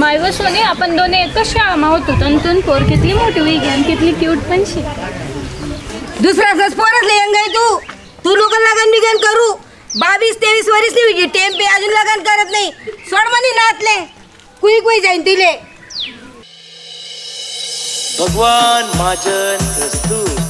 माय व सोने आपण दोन एकच शाळा होतो तंतून पोर कितली मोठी होई आणि कितली क्यूट पण शे. दुसरा सस पोरच लेंग आहे तू लोक लगन बिगन करू 22-23 वर्ष नाही होई टेम्पे अजून लगन करत नाही. सोड म्हणे नातले कुई जाईन तिले. भगवान महाजन प्रस्तुत.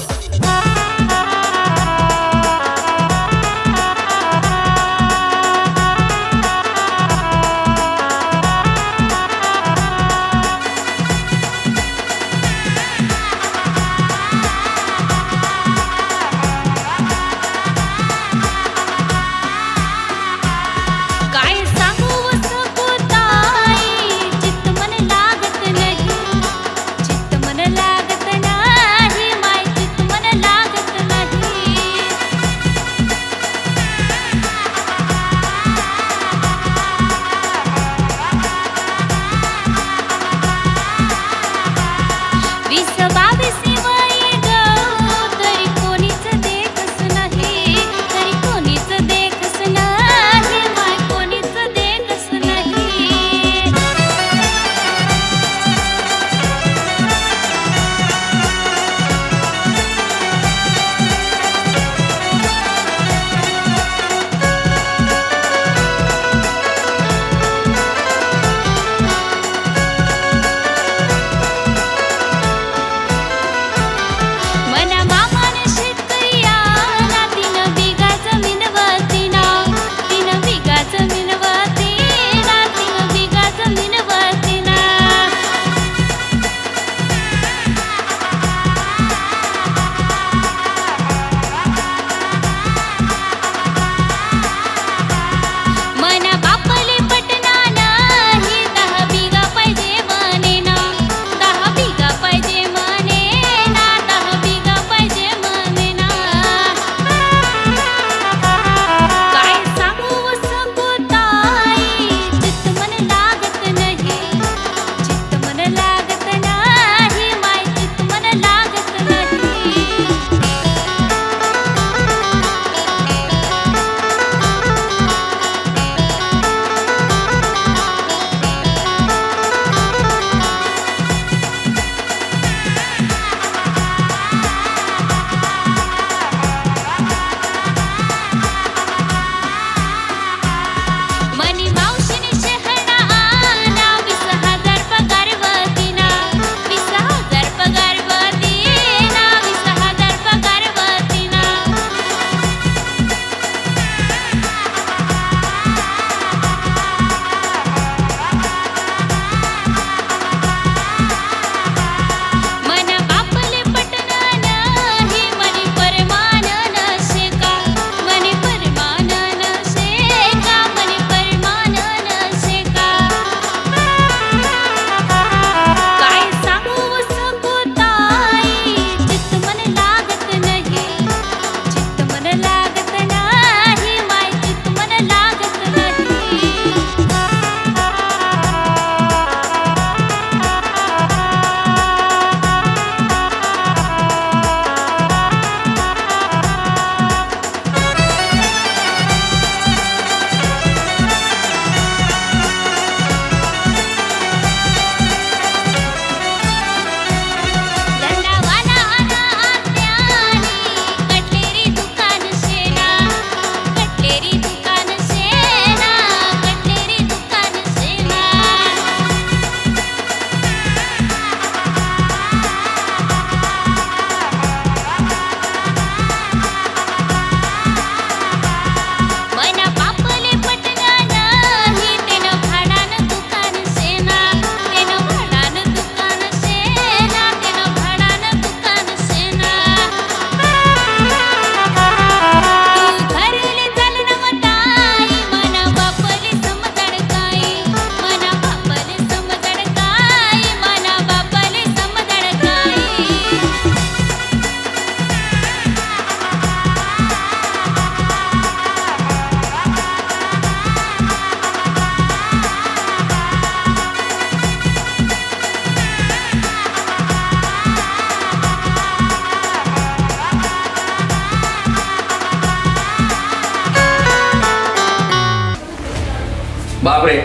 बापरे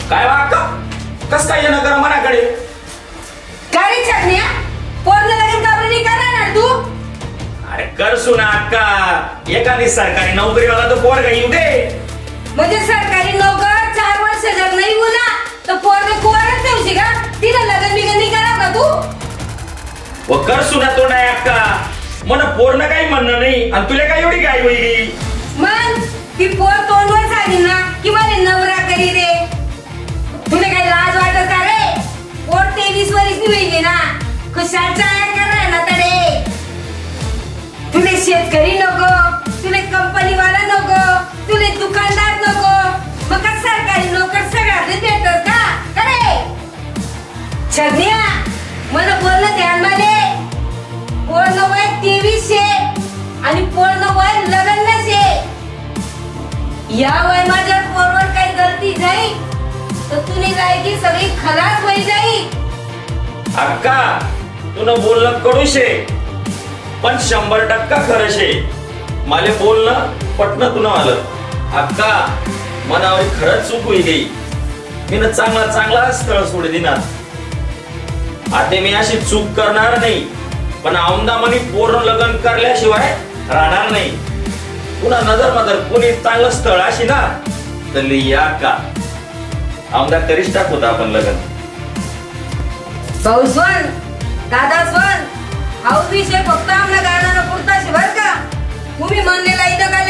काय वागतो कस काय येणं करा मनाकडे काय छाटण्या पोरचं लगीन काबरी नाही करणार ना तू अरे कर सुना अक्का एखादी सरकारी नोकरीवाला तो पोरगा येऊ दे म्हणजे सरकारी नोकर 4 वर्ष जर नाही बोला तर पोरग कुवारच ठेवशी का तिला लग्न बिगन नाही करावं का तू व कर सुना तो नाही अक्का मन पोरनं काही म्हणणं नाही आणि तुला काय एवढी काय होईल मग ती पोर तोंडवर सांगेल ना की मला नवरा करी रे तुला काही लाज वाटत का रे पोर 23 वर्ष होईल ना कशाचा करणार ना तडे तुले शेतकरी नको तुले कंपनी वाला नको तुले दुकानदार नको मग का सरकारी नोकर सगळ्यात भेटत का करे छगन्या मला बोलणं ध्यान मध्ये पूर्ण वय 23 आणि पूर्ण वय लग्न शे या वय माझ्या पोरवर काही गलती जाई तर तुने जायची सगळी खलास होई जाई अक्का तुनं बोलणं कडू शे पण 100% खरं शे माले बोलणं पटणं तुनं आलं अक्का मनावर खरंच चूक होई गई मी ना चांगला स्थळ सोडे दिनात आता मी अशी चूक करणार नाही पण औंदामनी पूर्ण लग्न करल्याशिवाय राहणार नाही पुन्हा नजर कोणी चांगलं स्थळ अशी ना तर या का औंदा करीच टाक होता आपण लग्न भाऊ स्वन दादा स्वन हा विषय फक्त आमच्या गाण्याला पुरता बर का तुम्ही म्हणलेला इथं काय